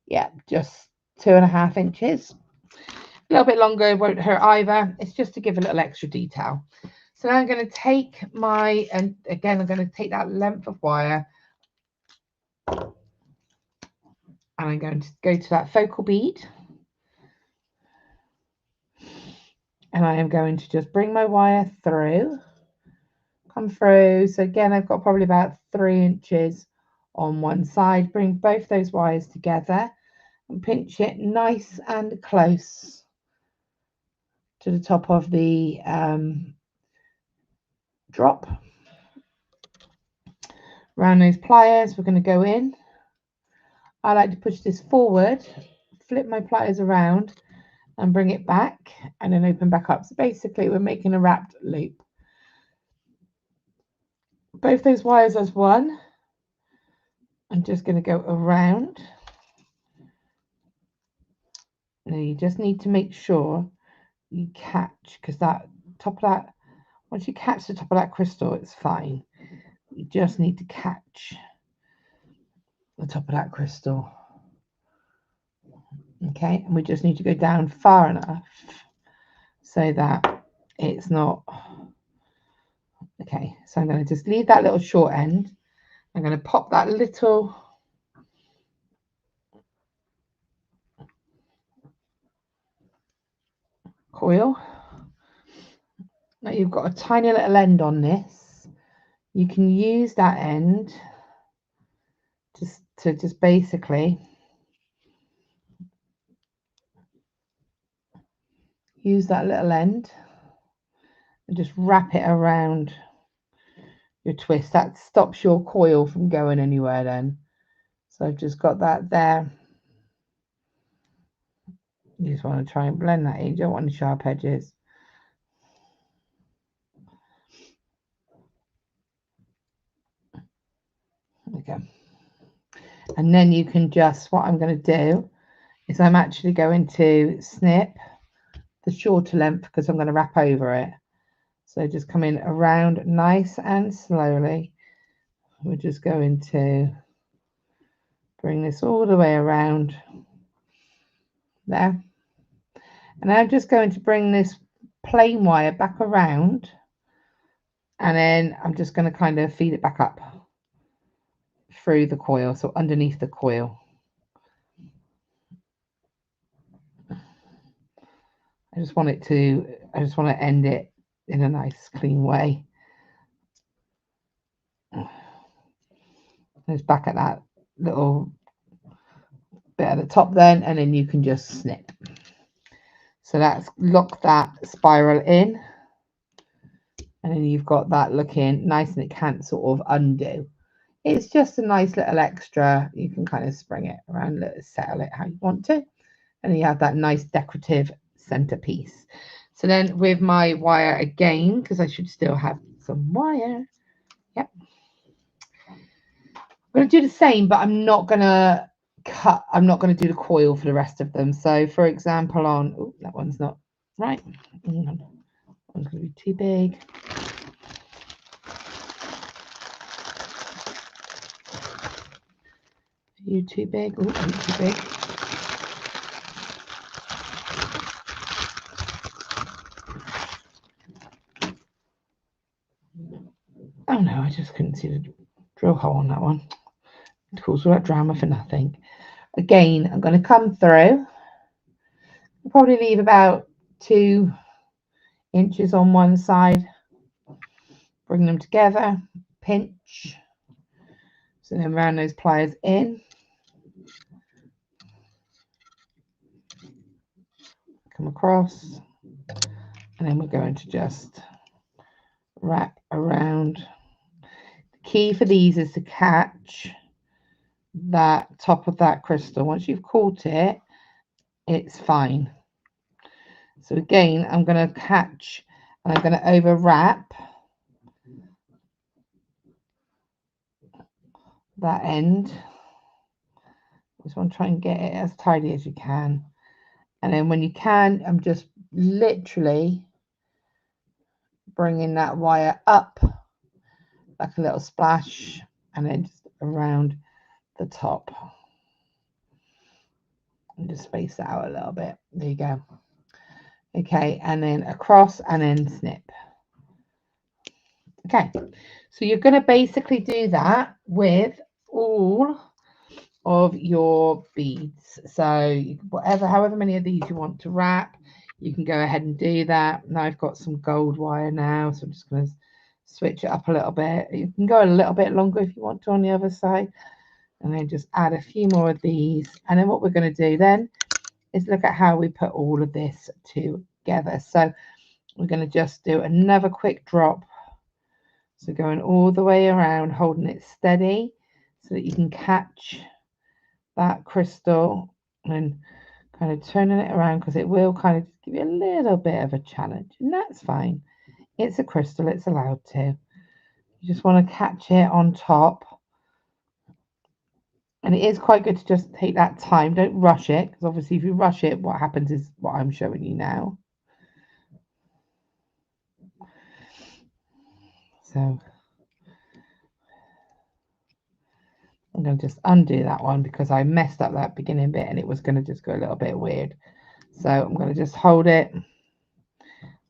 Yeah, just 2.5 inches. A little bit longer won't hurt either. It's just to give a little extra detail. So now I'm going to take my, and again, I'm going to take that length of wire, and I'm going to go to that focal bead, and I am going to just bring my wire through, come through. So again, I've got probably about 3 inches on one side. Bring both those wires together and pinch it nice and close to the top of the drop. Around those pliers, we're going to go in. I like to push this forward, flip my pliers around and bring it back and then open back up. So basically we're making a wrapped loop. Both those wires as one. I'm just going to go around. Now you just need to make sure you catch, because that top of that, once you catch the top of that crystal, it's fine. You just need to catch the top of that crystal. Okay, and we just need to go down far enough so that it's not. Okay, so I'm going to just leave that little short end. I'm going to pop that little coil. Now you've got a tiny little end on this. You can use that end to just basically use that little end and just wrap it around your twist. That stops your coil from going anywhere then. So I've just got that there. You just want to try and blend that in. You don't want any sharp edges. Okay. And then you can just, what I'm going to do is I'm actually going to snip the shorter length because I'm going to wrap over it. So just come in around nice and slowly. We're just going to bring this all the way around there. And I'm just going to bring this plain wire back around, and then I'm just going to kind of feed it back up through the coil, so underneath the coil. I just want to end it in a nice clean way. It's back at that little bit at the top then, and then you can just snip. So that's lock that spiral in, and then you've got that looking nice, and it can't sort of undo. It's just a nice little extra. You can kind of spring it around, settle it how you want to, and then you have that nice decorative centerpiece. So then with my wire again, because I should still have some wire. Yep. I'm going to do the same, but I'm not going to do the coil for the rest of them. So for example, on, oh, that one's not right. That one's going to be too big. You too big? Oh, you too big. Oh no, I just couldn't see the drill hole on that one. It caused all that drama for nothing. Again, I'm going to come through. I'll probably leave about 2 inches on one side. Bring them together, pinch. So then round those pliers in. Come across. And then we're going to just wrap around. The key for these is to catch that top of that crystal. Once you've caught it, it's fine. So again, I'm going to catch and I'm going to over wrap that end. Just want to try and get it as tidy as you can. And then when you can, I'm just literally bringing that wire up like a little splash and then just around the top. And just space that out a little bit. There you go. Okay, and then across and then snip. Okay, so you're going to basically do that with all of your beads. So however many of these you want to wrap, you can go ahead and do that. Now I've got some gold wire now, so I'm just going to switch it up a little bit. You can go a little bit longer if you want to on the other side, and then just add a few more of these. And then what we're going to do then is look at how we put all of this together. So we're going to just do another quick drop So going all the way around, holding it steady so that you can catch that crystal and kind of turning it around, because it will kind of give you a little bit of a challenge, and that's fine. It's a crystal, it's allowed to. You just want to catch it on top. And it is quite good to just take that time. Don't rush it, because obviously if you rush it, what happens is what I'm showing you now. So I'm going to just undo that one because I messed up that beginning bit and it was going to just go a little bit weird. So I'm going to just hold it,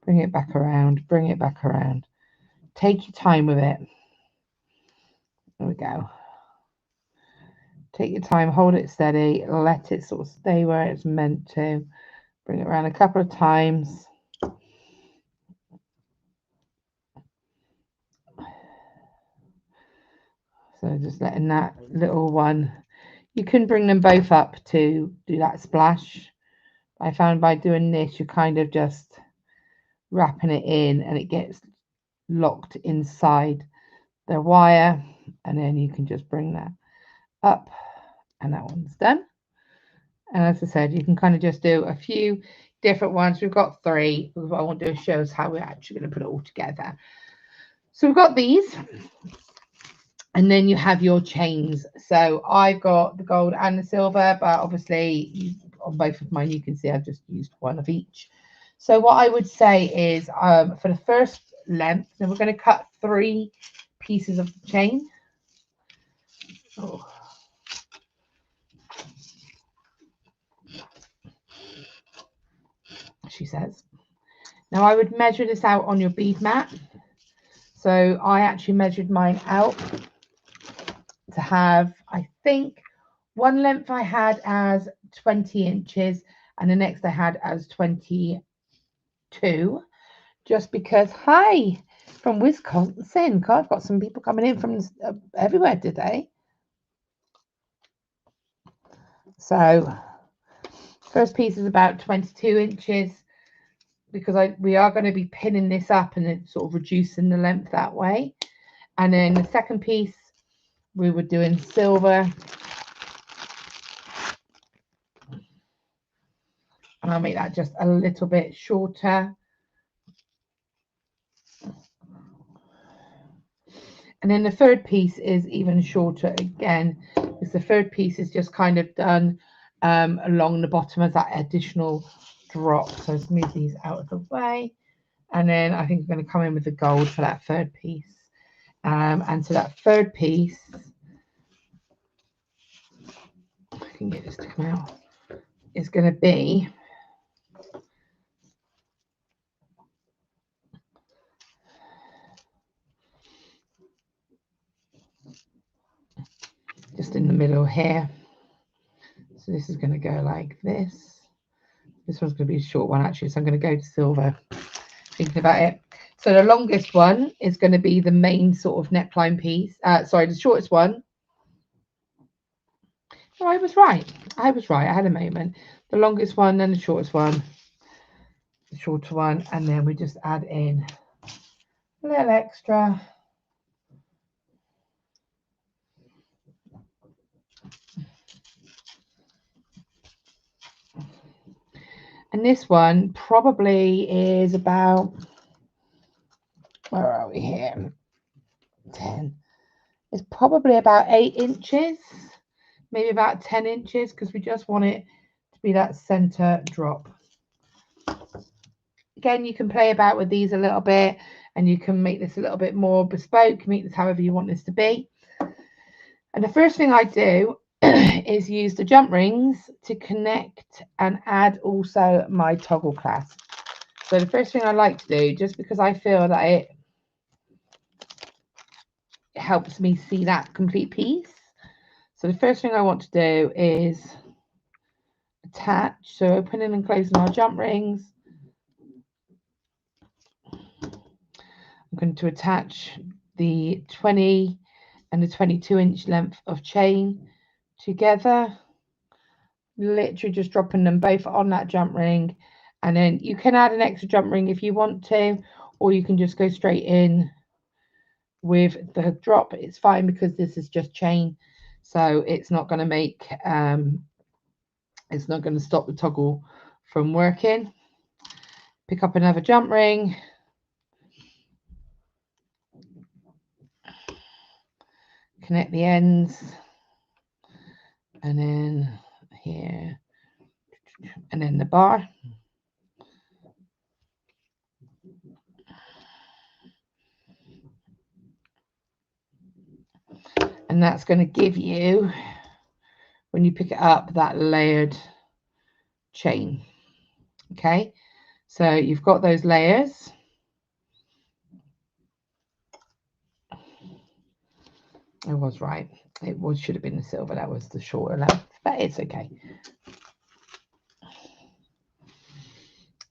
bring it back around, bring it back around. Take your time with it. There we go. Take your time, hold it steady, let it sort of stay where it's meant to. Bring it around a couple of times. So just letting that little one, you can bring them both up to do that splash. I found by doing this, you're kind of just wrapping it in and it gets locked inside the wire, and then you can just bring that up and that one's done. And as I said, you can kind of just do a few different ones. We've got 3, because what I want to do is show us how we're actually going to put it all together. So we've got these, and then you have your chains. So I've got the gold and the silver, but obviously on both of mine you can see I've just used one of each. So what I would say is for the first length, then we're going to cut 3 pieces of the chain. Oh. She says. Now I would measure this out on your bead mat. So I actually measured mine out to have, I think, one length I had as 20 inches and the next I had as 22, just because, hi, from Wisconsin. God, I've got some people coming in from everywhere today. So first piece is about 22 inches because we are going to be pinning this up and then sort of reducing the length that way. And then the second piece, we were doing silver. And I'll make that just a little bit shorter. And then the third piece is even shorter again, because the third piece is just kind of done along the bottom of that additional drop. So let's move these out of the way. And then I think I'm going to come in with the gold for that third piece. And so that third piece, I can get this to come out, is going to be just in the middle here. So this is going to go like this. This one's going to be a short one actually, so I'm going to go to silver, thinking about it. So the longest one is going to be the main sort of neckline piece. Sorry, the shortest one. Oh, I was right. I had a moment. The longest one, then the shortest one, the shorter one, and then we just add in a little extra. And this one probably is about, where are we here? 10. It's probably about 8 inches, maybe about 10 inches, because we just want it to be that center drop. Again, you can play about with these a little bit, and you can make this a little bit more bespoke, make this however you want this to be. And the first thing I do is use the jump rings to connect and add also my toggle clasp. So the first thing I like to do, just because I feel that it helps me see that complete piece. So the first thing I want to do is attach. So opening and closing our jump rings. I'm going to attach the 20 and the 22-inch length of chain together. Literally just dropping them both on that jump ring. And then you can add an extra jump ring if you want to, or you can just go straight in with the drop, it's fine because this is just chain, so it's not going to make it's not going to stop the toggle from working. Pick up another jump ring, connect the ends, and then here, and then the bar. And that's going to give you, when you pick it up, that layered chain. Okay, so you've got those layers. I was right. It should have been the silver. That was the shorter length, but it's okay.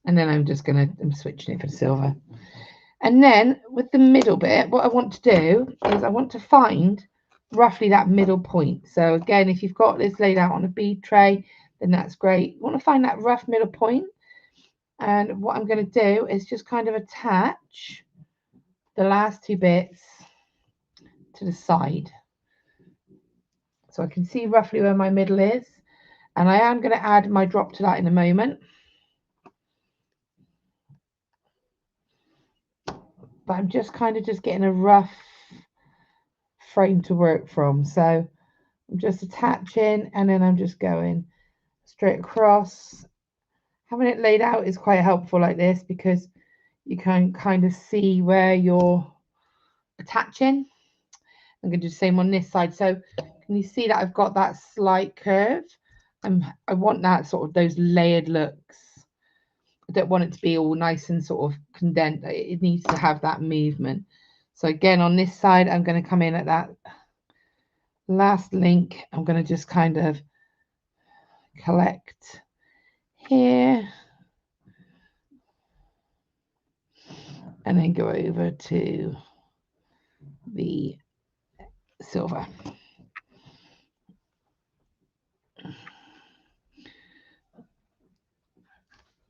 And then I'm switching it for the silver. And then with the middle bit, what I want to do is I want to find roughly that middle point. So again, if you've got this laid out on a bead tray, then that's great. You want to find that rough middle point. And what I'm going to do is just kind of attach the last two bits to the side. So I can see roughly where my middle is. And I am going to add my drop to that in a moment. But I'm just kind of just getting a rough frame to work from. So I'm just attaching and then I'm just going straight across. Having it laid out is quite helpful like this because you can kind of see where you're attaching. I'm going to do the same on this side. So can you see that I've got that slight curve? I want that sort of those layered looks. I don't want it to be all nice and sort of condensed. It needs to have that movement. So again, on this side, I'm going to come in at that last link. I'm going to just kind of collect here and then go over to the silver.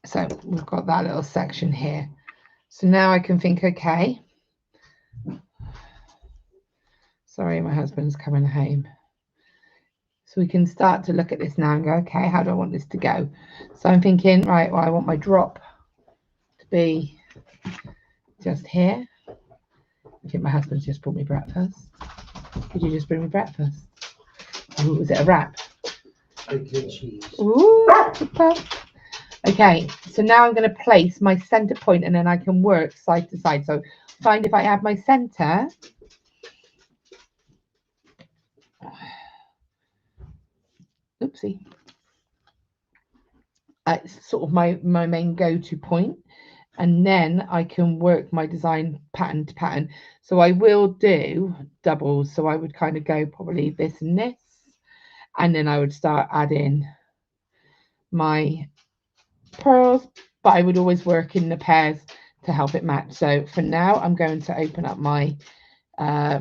So we've got that little section here. So now I can think, okay, sorry, my husband's coming home. So we can start to look at this now and go, okay, how do I want this to go? So I'm thinking, right, well, I want my drop to be just here. I think my husband's just brought me breakfast. Did you just bring me breakfast? Ooh, was it a wrap? Bacon cheese. Ooh, okay, so now I'm going to place my center point and then I can work side to side. So find if I have my center. Oopsie. It's sort of my main go-to point. And then I can work my design pattern to pattern. So I will do doubles. So I would kind of go probably this and this. And then I would start adding my pearls, but I would always work in the pairs to help it match. So for now, I'm going to open up my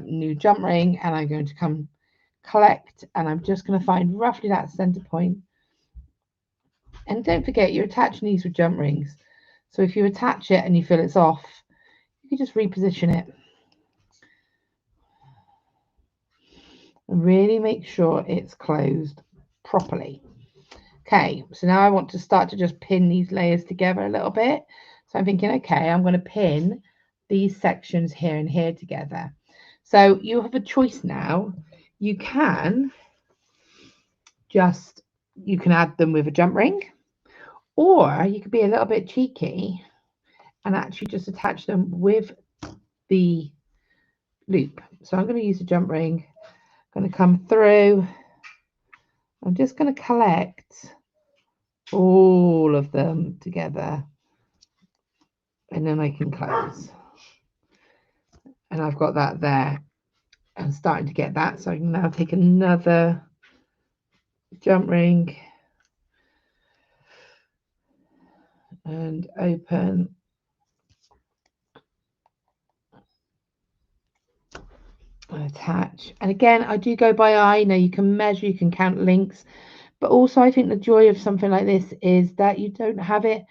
new jump ring and I'm going to come collect and I'm just going to find roughly that center point. And don't forget, you're attaching these with jump rings. So if you attach it and you feel it's off, you can just reposition it. And really make sure it's closed properly. Okay, so now I want to start to just pin these layers together a little bit. So I'm thinking, okay, I'm going to pin these sections here and here together. So you have a choice now. You can add them with a jump ring, or you could be a little bit cheeky and actually just attach them with the loop. So I'm going to use a jump ring. I'm going to come through. I'm just going to collect all of them together and then I can close. And I've got that there. I'm starting to get that. So I can now take another jump ring and open. And attach. And again, I do go by eye. Now you can measure, you can count links. But also I think the joy of something like this is that you don't have it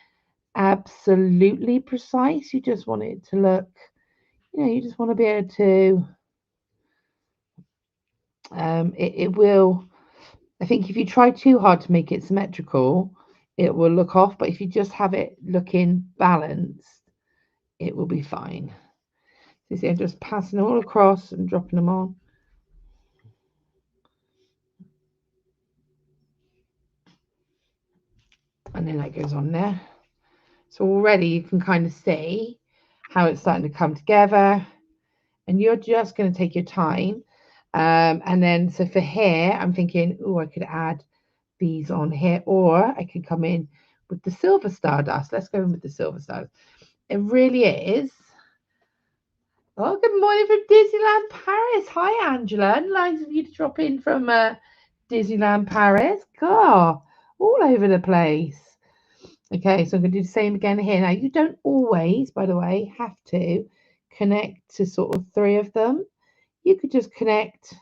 absolutely precise. You just want it to look, you just want to be able to, it will, I think if you try too hard to make it symmetrical, it will look off, but if you just have it looking balanced, it will be fine. So you see, I'm just passing all across and dropping them on. And then that goes on there. So already you can kind of see how it's starting to come together, and you're just going to take your time. And then, so for here, I'm thinking, oh, I could add these on here, or I could come in with the silver stardust. Let's go in with the silver stardust. It really is. Oh, good morning from Disneyland Paris. Hi, Angela. Nice of you to drop in from Disneyland Paris. God, all over the place. Okay, so I'm going to do the same again here. Now, you don't always, by the way, have to connect to sort of 3 of them. You could just connect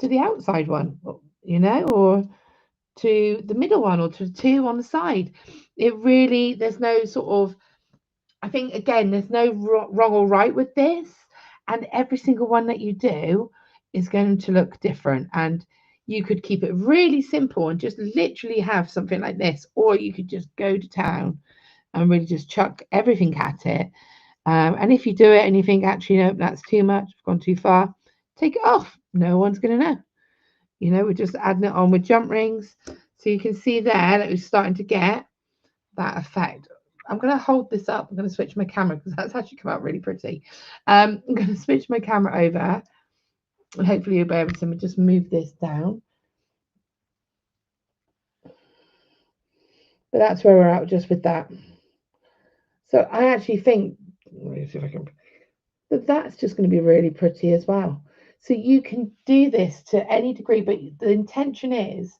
to the outside one, or to the middle one, or to the 2 on the side. It really, there's no sort of, I think, again, there's no wrong or right with this. And every single one that you do is going to look different. And you could keep it really simple and just literally have something like this, or you could just go to town and really just chuck everything at it. And if you do it and you think, actually, no, that's too much, I've gone too far, take it off. No one's going to know. We're just adding it on with jump rings. So you can see there that we're starting to get that effect. I'm going to hold this up. I'm going to switch my camera because that's actually come out really pretty. I'm going to switch my camera over, and hopefully you'll be able to just move this down. But that's where we're at just with that. So I actually think, let me see if I can, that's just going to be really pretty as well. So you can do this to any degree, but the intention is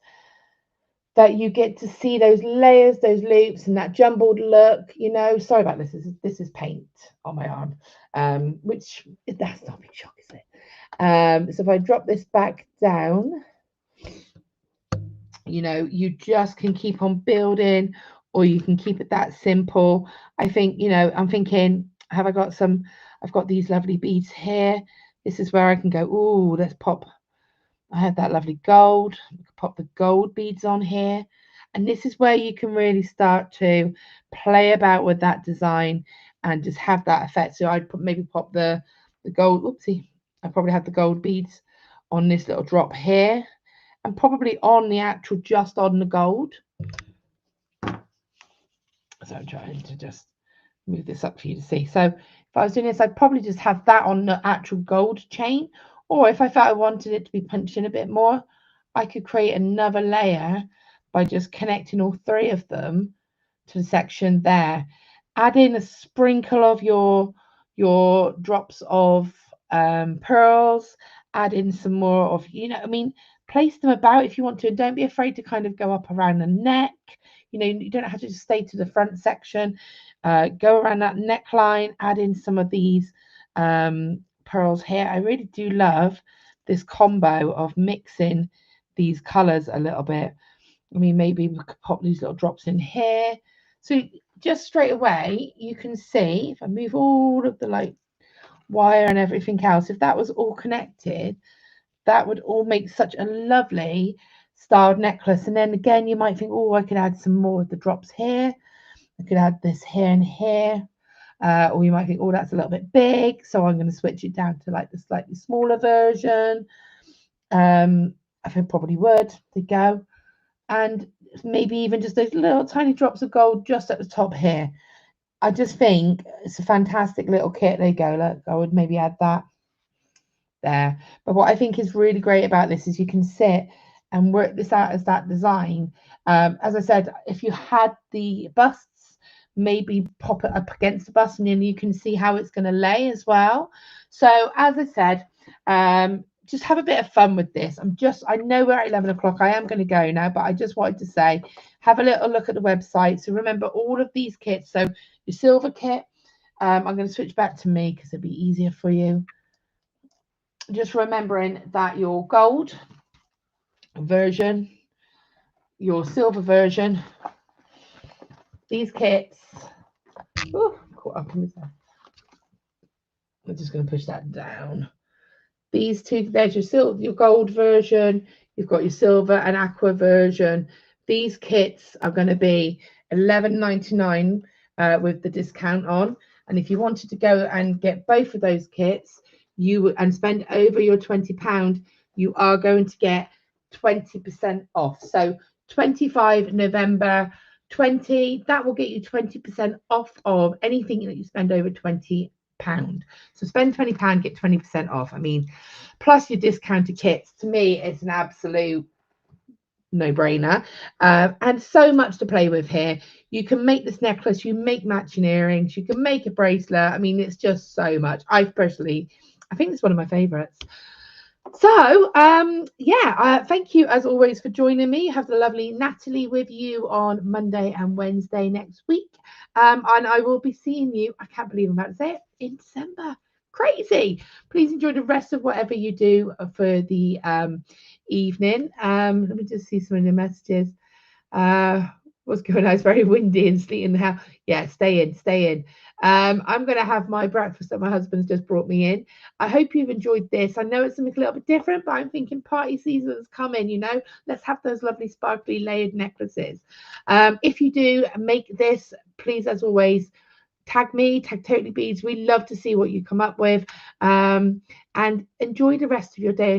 that you get to see those layers, those loops, and that jumbled look. Sorry about this. This is paint on my arm, which that's not a big shock, is it? So if I drop this back down, you just can keep on building, or you can keep it that simple. I think, I'm thinking, I've got these lovely beads here. This is where I can go, oh, let's pop. I have that lovely gold. Pop the gold beads on here. And this is where you can really start to play about with that design and just have that effect. So I'd maybe pop the gold. Oopsie. I probably have the gold beads on this little drop here, and probably on the actual, just on the gold. So I'm trying to just move this up for you to see. So if I was doing this, I'd probably just have that on the actual gold chain. Or if I felt I wanted it to be punched in a bit more, I could create another layer by just connecting all 3 of them to the section there. Add in a sprinkle of your drops of pearls. Add in some more of, place them about if you want to. And don't be afraid to kind of go up around the neck. You don't have to just stay to the front section. Go around that neckline. Add in some of these pearls here. I really do love this combo of mixing these colors a little bit. Maybe we could pop these little drops in here. So just straight away, you can see, if I move all of the wire and everything else, if that was all connected, that would all make such a lovely styled necklace. And then again, you might think, oh, I could add some more of the drops here. I could add this here and here. Or you might think, oh, that's a little bit big, so I'm going to switch it down to the slightly smaller version. I think probably would. There you go. And maybe even just those little tiny drops of gold just at the top here. I just think it's a fantastic little kit. There you go. Look, I would maybe add that there. But what I think is really great about this is you can sit and work this out as that design. As I said, if you had the busts, maybe pop it up against the bust, and then you can see how it's going to lay as well. So as I said, just have a bit of fun with this. I know we're at 11 o'clock. I am going to go now, but I just wanted to say, have a little look at the website. So remember all of these kits. So your silver kit, I'm going to switch back to me because it'll be easier for you. Just remembering that your gold version, your silver version, these kits, caught up in this. I'm just going to push that down. These two, there's your gold version. You've got your silver and aqua version. These kits are going to be $11.99 with the discount on. And if you wanted to go and get both of those kits, and spend over your £20, you are going to get 20% off. So 25 November 20, that will get you 20% off of anything that you spend over £20. So spend £20, get 20% off. I mean, plus your discounted kits. To me, it's an absolute no-brainer, and so much to play with here. You can make this necklace, you make matching earrings, you can make a bracelet. I mean, it's just so much. I think it's one of my favorites. So thank you as always for joining me. Have the lovely Natalie with you on Monday and Wednesday next week, and I will be seeing you, I can't believe I'm about to say it, in December. Crazy. Please enjoy the rest of whatever you do for the evening. Let me just see some of the messages. What's going on? It's very windy and sleet in the house. Yeah, stay in. I'm going to have my breakfast that my husband's just brought me in. I hope you've enjoyed this. I know it's something a little bit different, but I'm thinking party season's coming, you know. Let's have those lovely sparkly layered necklaces. If you do make this, please, as always, tag me, tag Totally Beads. We love to see what you come up with. And enjoy the rest of your day.